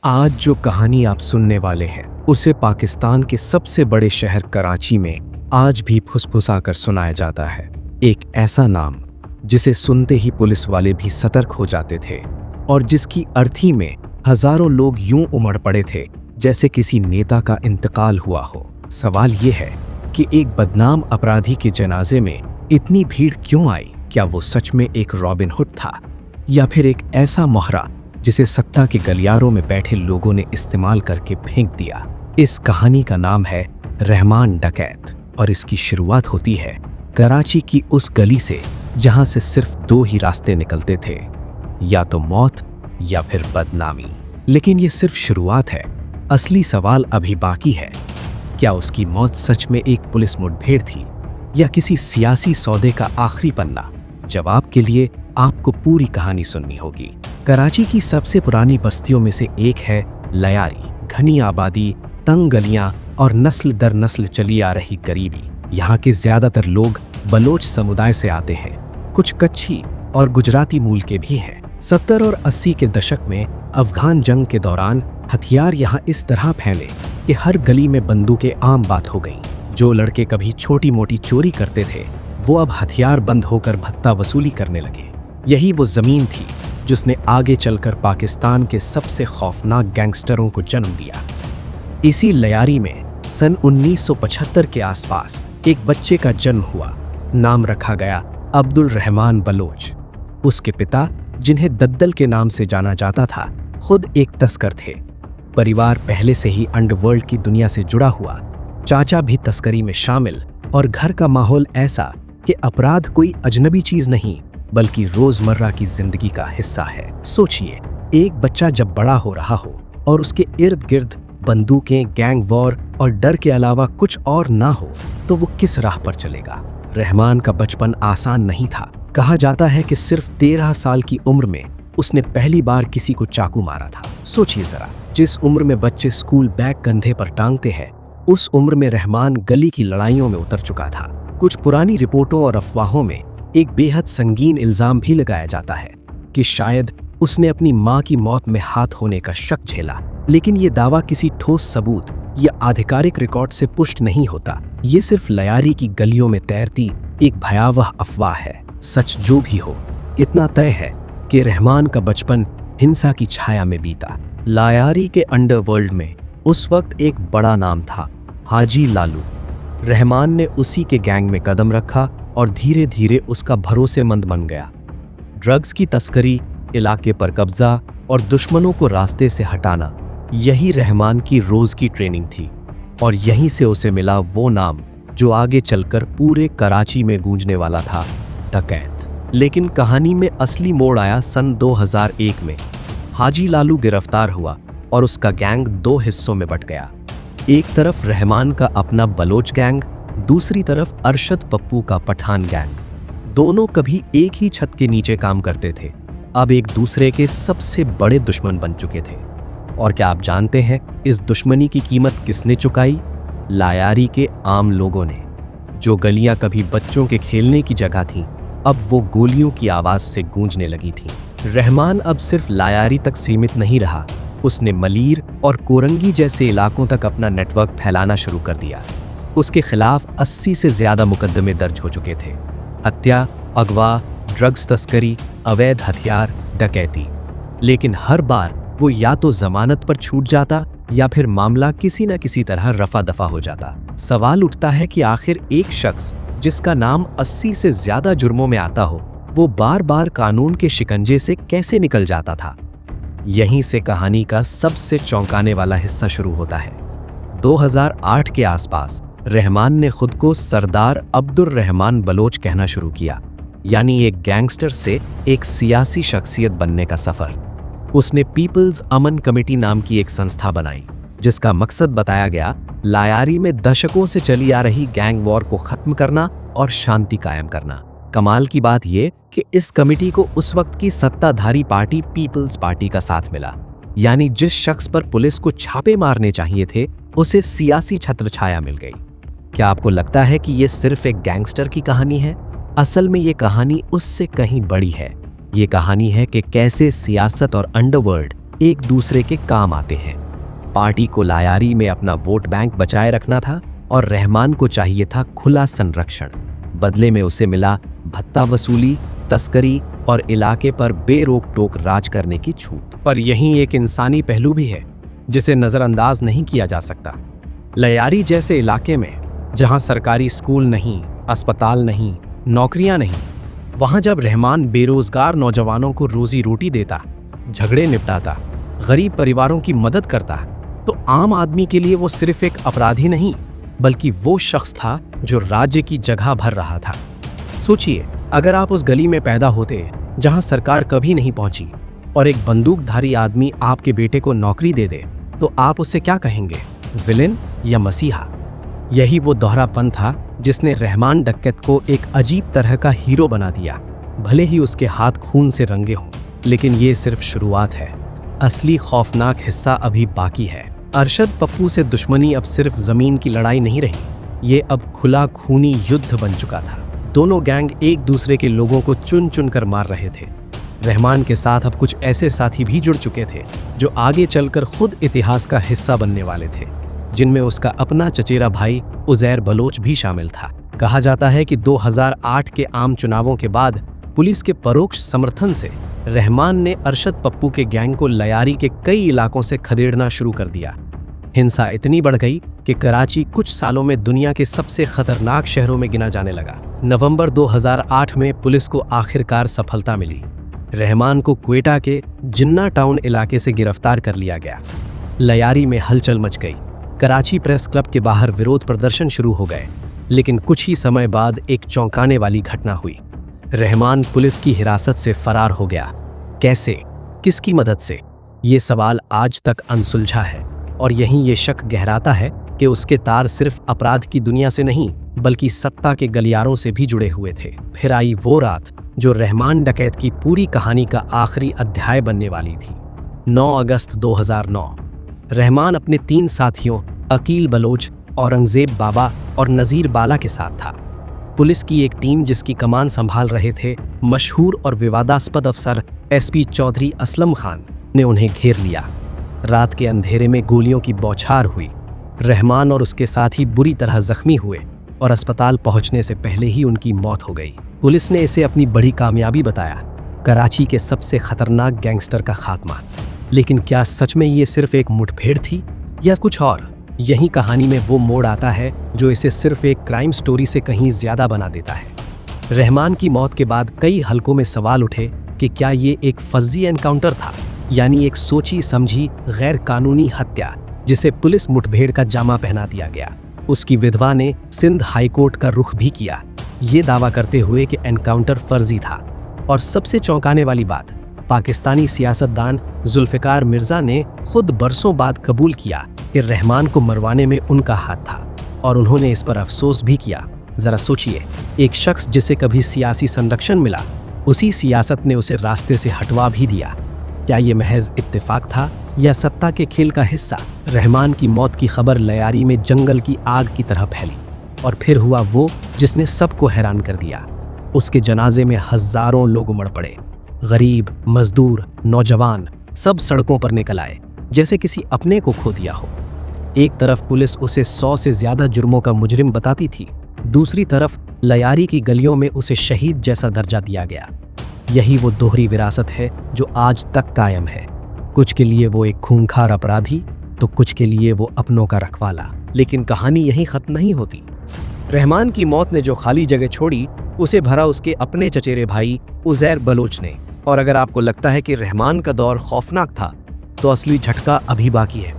आज जो कहानी आप सुनने वाले हैं उसे पाकिस्तान के सबसे बड़े शहर कराची में आज भी फुसफुसा कर सुनाया जाता है। एक ऐसा नाम जिसे सुनते ही पुलिस वाले भी सतर्क हो जाते थे और जिसकी अर्थी में हजारों लोग यूं उमड़ पड़े थे जैसे किसी नेता का इंतकाल हुआ हो। सवाल ये है कि एक बदनाम अपराधी के जनाजे में इतनी भीड़ क्यों आई? क्या वो सच में एक रॉबिन हुड था या फिर एक ऐसा मोहरा जिसे सत्ता के गलियारों में बैठे लोगों ने इस्तेमाल करके फेंक दिया? इस कहानी का नाम है रहमान डकैत और इसकी शुरुआत होती है कराची की उस गली से जहां से सिर्फ दो ही रास्ते निकलते थे, या तो मौत या फिर बदनामी। लेकिन ये सिर्फ शुरुआत है, असली सवाल अभी बाकी है। क्या उसकी मौत सच में एक पुलिस मुठभेड़ थी या किसी सियासी सौदे का आखिरी पन्ना? जवाब के लिए आपको पूरी कहानी सुननी होगी। कराची की सबसे पुरानी बस्तियों में से एक है लयारी। घनी आबादी, तंग गलियां और नस्ल दर नस्ल चली आ रही गरीबी। यहाँ के ज्यादातर लोग बलोच समुदाय से आते हैं, कुछ कच्छी और गुजराती मूल के भी हैं। 70 और 80 के दशक में अफगान जंग के दौरान हथियार यहाँ इस तरह फैले कि हर गली में बंदूकें आम बात हो गईं। जो लड़के कभी छोटी मोटी चोरी करते थे वो अब हथियार बंद होकर भत्ता वसूली करने लगे। यही वो जमीन थी जिसने आगे चलकर पाकिस्तान के सबसे खौफनाक गैंगस्टरों को जन्म दिया। इसी लयारी में सन 1975 के आसपास एक बच्चे का जन्म हुआ। नाम रखा गया अब्दुल रहमान बलोच। उसके पिता, जिन्हें दद्दल के नाम से जाना जाता था, खुद एक तस्कर थे। परिवार पहले से ही अंडरवर्ल्ड की दुनिया से जुड़ा हुआ। चाचा भी तस्करी में शामिल और घर का माहौल ऐसा कि अपराध कोई अजनबी चीज नहीं बल्कि रोजमर्रा की जिंदगी का हिस्सा है। सोचिए, एक बच्चा जब बड़ा हो रहा हो और उसके इर्द गिर्द बंदूकें, गैंग वॉर और डर के अलावा कुछ और ना हो तो वो किस राह पर चलेगा? रहमान का बचपन आसान नहीं था। कहा जाता है कि सिर्फ 13 साल की उम्र में उसने पहली बार किसी को चाकू मारा था। सोचिए जरा, जिस उम्र में बच्चे स्कूल बैग कंधे पर टांगते हैं, उस उम्र में रहमान गली की लड़ाइयों में उतर चुका था। कुछ पुरानी रिपोर्टों और अफवाहों में एक बेहद संगीन इल्जाम भी लगाया जाता है कि शायद उसने अपनी मां की मौत में हाथ होने का शक झेला। लेकिन ये दावा किसी ठोस सबूत या आधिकारिक रिकॉर्ड से पुष्ट नहीं होता। ये सिर्फ लयारी की गलियों में तैरती एक भयावह अफवाह है। सच जो भी हो, इतना तय है कि रहमान का बचपन हिंसा की छाया में बीता। लयारी के अंडरवर्ल्ड में उस वक्त एक बड़ा नाम था, हाजी लालू। रहमान ने उसी के गैंग में कदम रखा और धीरे धीरे उसका भरोसेमंद बन गया। ड्रग्स की तस्करी, इलाके पर कब्जा और दुश्मनों को रास्ते से हटाना, यही रहमान की रोज की ट्रेनिंग थी। और यहीं से उसे मिला वो नाम जो आगे चलकर पूरे कराची में गूंजने वाला था, डकैत। लेकिन कहानी में असली मोड़ आया सन 2001 में। हाजी लालू गिरफ्तार हुआ और उसका गैंग दो हिस्सों में बंट गया। एक तरफ रहमान का अपना बलोच गैंग, दूसरी तरफ अरशद पप्पू का पठान गैंग। दोनों कभी एक ही छत के नीचे काम करते थे, अब एक दूसरे के सबसे बड़े दुश्मन बन चुके थे। और क्या आप जानते हैं इस दुश्मनी की कीमत किसने चुकाई? लयारी के आम लोगों ने। जो गलियां कभी बच्चों के खेलने की जगह थीं, अब वो गोलियों की आवाज से गूंजने लगी थीं। रहमान अब सिर्फ लयारी तक सीमित नहीं रहा, उसने मलीर और कोरंगी जैसे इलाकों तक अपना नेटवर्क फैलाना शुरू कर दिया। उसके खिलाफ 80 से ज्यादा मुकदमे दर्ज हो चुके थे। हत्या, अगवा, ड्रग्स तस्करी, अवैध हथियार, डकैती। लेकिन हर बार वो या तो जमानत पर छूट जाता या फिर मामला किसी न किसी तरह रफा दफा हो जाता। सवाल उठता है कि आखिर एक शख्स जिसका नाम 80 से ज्यादा जुर्मों में आता हो, वो बार बार कानून के शिकंजे से कैसे निकल जाता था? यहीं से कहानी का सबसे चौंकाने वाला हिस्सा शुरू होता है। 2008 के आसपास रहमान ने खुद को सरदार अब्दुल रहमान बलोच कहना शुरू किया, यानी एक गैंगस्टर से एक सियासी शख्सियत बनने का सफर। उसने पीपल्स अमन कमेटी नाम की एक संस्था बनाई, जिसका मकसद बताया गया लयारी में दशकों से चली आ रही गैंग वॉर को खत्म करना और शांति कायम करना। कमाल की बात यह कि इस कमेटी को उस वक्त की सत्ताधारी पार्टी पीपल्स पार्टी का साथ मिला, यानी जिस शख्स पर पुलिस को छापे मारने चाहिए थे, उसे सियासी छत्रछाया मिल गई। क्या आपको लगता है कि यह सिर्फ एक गैंगस्टर की कहानी है? असल में ये कहानी उससे कहीं बड़ी है। ये कहानी है कि कैसे सियासत और अंडरवर्ल्ड एक दूसरे के काम आते हैं। पार्टी को लायारी में अपना वोट बैंक बचाए रखना था और रहमान को चाहिए था खुला संरक्षण। बदले में उसे मिला भत्ता वसूली, तस्करी और इलाके पर बेरोक टोक राज करने की छूट। पर यहीं एक इंसानी पहलू भी है जिसे नजरअंदाज नहीं किया जा सकता। लयारी जैसे इलाके में जहां सरकारी स्कूल नहीं, अस्पताल नहीं, नौकरियां नहीं, वहां जब रहमान बेरोजगार नौजवानों को रोजी रोटी देता, झगड़े निपटाता, गरीब परिवारों की मदद करता, तो आम आदमी के लिए वो सिर्फ एक अपराधी नहीं बल्कि वो शख्स था जो राज्य की जगह भर रहा था। सोचिए, अगर आप उस गली में पैदा होते जहां सरकार कभी नहीं पहुंची और एक बंदूकधारी आदमी आपके बेटे को नौकरी दे दे, तो आप उसे क्या कहेंगे, विलेन या मसीहा? यही वो दोहरापन था जिसने रहमान डकैत को एक अजीब तरह का हीरो बना दिया। भले ही उसके हाथ खून से रंगे हों, लेकिन ये सिर्फ शुरुआत है। असली खौफनाक हिस्सा अभी बाकी है। अरशद पप्पू से दुश्मनी अब सिर्फ जमीन की लड़ाई नहीं रही, ये अब खुला खूनी युद्ध बन चुका था। दोनों गैंग एक दूसरे के लोगों को चुन चुन कर मार रहे थे। रहमान के साथ अब कुछ ऐसे साथी भी जुड़ चुके थे जो आगे चलकर खुद इतिहास का हिस्सा बनने वाले थे, जिनमें उसका अपना चचेरा भाई उजैर बलोच भी शामिल था। कहा जाता है कि 2008 के आम चुनावों के बाद पुलिस के परोक्ष समर्थन से रहमान ने अरशद पप्पू के गैंग को लयारी के कई इलाकों से खदेड़ना शुरू कर दिया। हिंसा इतनी बढ़ गई कि कराची कुछ सालों में दुनिया के सबसे खतरनाक शहरों में गिना जाने लगा। नवंबर 2008 में पुलिस को आखिरकार सफलता मिली। रहमान को क्वेटा के जिन्ना टाउन इलाके से गिरफ्तार कर लिया गया। लयारी में हलचल मच गई। कराची प्रेस क्लब के बाहर विरोध प्रदर्शन शुरू हो गए, लेकिन कुछ ही समय बाद एक चौंकाने वाली घटना हुई। रहमान पुलिस की हिरासत से फरार हो गया। कैसे, किसकी मदद से? ये सवाल आज तक अनसुलझा है और यहीं ये शक गहराता है कि उसके तार सिर्फ अपराध की दुनिया से नहीं बल्कि सत्ता के गलियारों से भी जुड़े हुए थे। फिर आई वो रात जो रहमान डकैत की पूरी कहानी का आखिरी अध्याय बनने वाली थी। 9 अगस्त 2009। रहमान अपने 3 साथियों अकील बलोच, औरंगजेब बाबा और नज़ीर बाला के साथ था। पुलिस की एक टीम जिसकी कमान संभाल रहे थे मशहूर और विवादास्पद अफसर एसपी चौधरी असलम खान ने उन्हें घेर लिया। रात के अंधेरे में गोलियों की बौछार हुई। रहमान और उसके साथी बुरी तरह जख्मी हुए और अस्पताल पहुंचने से पहले ही उनकी मौत हो गई। पुलिस ने इसे अपनी बड़ी कामयाबी बताया, कराची के सबसे खतरनाक गैंगस्टर का खात्मा। लेकिन क्या सच में ये सिर्फ एक मुठभेड़ थी या कुछ और? यही कहानी में वो मोड़ आता है जो इसे सिर्फ एक क्राइम स्टोरी से कहीं ज्यादा बना देता है। रहमान की मौत के बाद कई हलकों में सवाल उठे कि क्या ये एक फर्जी एनकाउंटर था, यानी एक सोची समझी गैर कानूनी हत्या जिसे पुलिस मुठभेड़ का जामा पहना दिया गया। उसकी विधवा ने सिंध हाईकोर्ट का रुख भी किया, ये दावा करते हुए कि एनकाउंटर फर्जी था। और सबसे चौंकाने वाली बात, पाकिस्तानी सियासतदान जुल्फिकार मिर्जा ने खुद बरसों बाद कबूल किया कि रहमान को मरवाने में उनका हाथ था और उन्होंने इस पर अफसोस भी किया। जरा सोचिए, एक शख्स जिसे कभी सियासी संरक्षण मिला, उसी सियासत ने उसे रास्ते से हटवा भी दिया। क्या ये महज इत्तेफाक था या सत्ता के खेल का हिस्सा? रहमान की मौत की खबर लयारी में जंगल की आग की तरह फैली और फिर हुआ वो जिसने सबको हैरान कर दिया। उसके जनाजे में हजारों लोग उमड़ पड़े। गरीब, मजदूर, नौजवान सब सड़कों पर निकल आए जैसे किसी अपने को खो दिया हो। एक तरफ पुलिस उसे 100 से ज्यादा जुर्मों का मुजरिम बताती थी, दूसरी तरफ लयारी की गलियों में उसे शहीद जैसा दर्जा दिया गया। यही वो दोहरी विरासत है जो आज तक कायम है। कुछ के लिए वो एक खूंखार अपराधी तो कुछ के लिए वो अपनों का रखवाला। लेकिन कहानी यहीं खत्म नहीं होती। रहमान की मौत ने जो खाली जगह छोड़ी उसे भरा उसके अपने चचेरे भाई उजैर बलोच ने। और अगर आपको लगता है कि रहमान का दौर खौफनाक था तो असली झटका अभी बाकी है।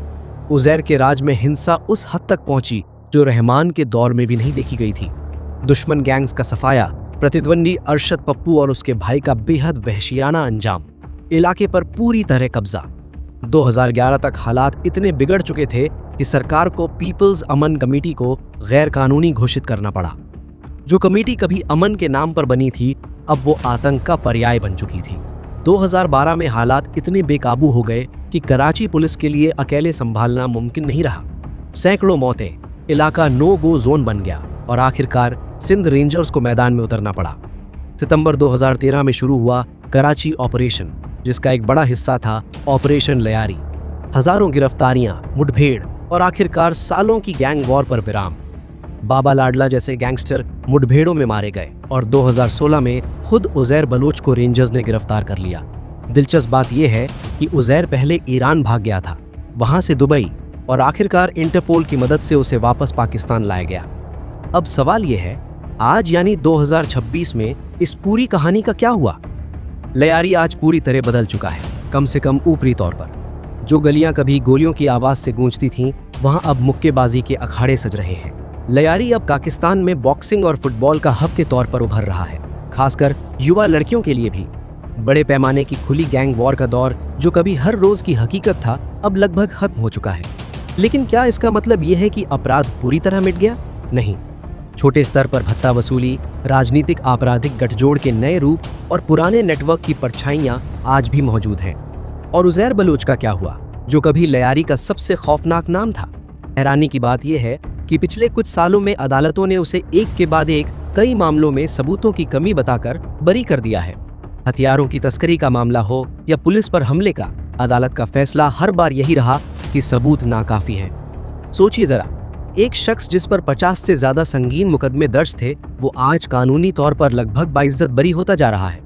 उजैर के राज में हिंसा उस हद तक पहुंची जो रहमान के दौर में भी नहीं देखी गई थी। दुश्मन गैंग्स का सफाया, प्रतिद्वंदी अरशद पप्पू और उसके भाई का बेहद वहशियाना अंजाम, इलाके पर पूरी तरह कब्जा। 2011 तक हालात इतने बिगड़ चुके थे कि सरकार को पीपल्स अमन कमेटी को गैर कानूनी घोषित करना पड़ा। जो कमेटी कभी अमन के नाम पर बनी थी, अब वो आतंक का पर्याय बन चुकी थी। 2012 में हालात इतने बेकाबू हो गए कि कराची पुलिस के लिए अकेले संभालना मुमकिन नहीं रहा। सैकड़ों मौतें, इलाका नो गो जोन बन गया और आखिरकार सिंध रेंजर्स को मैदान में उतरना पड़ा। सितंबर 2013 में शुरू हुआ कराची ऑपरेशन। जिसका एक बड़ा हिस्सा था ऑपरेशन लयारी। हजारों गिरफ्तारियां, मुठभेड़ और आखिरकार सालों की गैंग वॉर पर विराम। बाबा लाडला जैसे गैंगस्टर मुठभेड़ों में मारे गए और 2016 में खुद उजैर बलोच को रेंजर्स ने गिरफ्तार कर लिया। दिलचस्प बात यह है कि उजैर पहले ईरान भाग गया था, वहां से दुबई, और आखिरकार इंटरपोल की मदद से उसे वापस पाकिस्तान लाया गया। अब सवाल यह है, आज यानी 2026 में इस पूरी कहानी का क्या हुआ? लयारी आज पूरी तरह बदल चुका है, कम से कम ऊपरी तौर पर। जो गलियां कभी गोलियों की आवाज से गूंजती थीं, वहां अब मुक्केबाजी के अखाड़े सज रहे हैं। लयारी अब पाकिस्तान में बॉक्सिंग और फुटबॉल का हब के तौर पर उभर रहा है, खासकर युवा लड़कियों के लिए भी। बड़े पैमाने की खुली गैंग वॉर का दौर, जो कभी हर रोज की हकीकत था, अब लगभग खत्म हो चुका है। लेकिन क्या इसका मतलब यह है कि अपराध पूरी तरह मिट गया? नहीं। छोटे स्तर पर भत्ता वसूली, राजनीतिक आपराधिक गठजोड़ के नए रूप और पुराने नेटवर्क की परछाइयां आज भी मौजूद हैं। और उजैर बलोच का क्या हुआ, जो कभी लयारी का सबसे खौफनाक नाम था? हैरानी की बात यह है कि पिछले कुछ सालों में अदालतों ने उसे एक के बाद एक कई मामलों में सबूतों की कमी बताकर बरी कर दिया है। हथियारों की तस्करी का मामला हो या पुलिस पर हमले का, अदालत का फैसला हर बार यही रहा कि सबूत नाकाफी है। सोचिए जरा, एक शख्स जिस पर 50 से ज्यादा संगीन मुकदमे दर्ज थे, वो आज कानूनी तौर पर लगभग बाइज्जत बरी होता जा रहा है।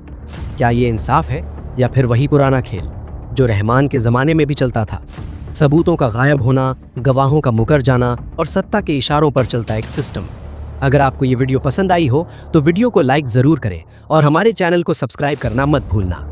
क्या ये इंसाफ है, या फिर वही पुराना खेल जो रहमान के जमाने में भी चलता था? सबूतों का गायब होना, गवाहों का मुकर जाना और सत्ता के इशारों पर चलता एक सिस्टम। अगर आपको ये वीडियो पसंद आई हो तो वीडियो को लाइक जरूर करें और हमारे चैनल को सब्सक्राइब करना मत भूलना।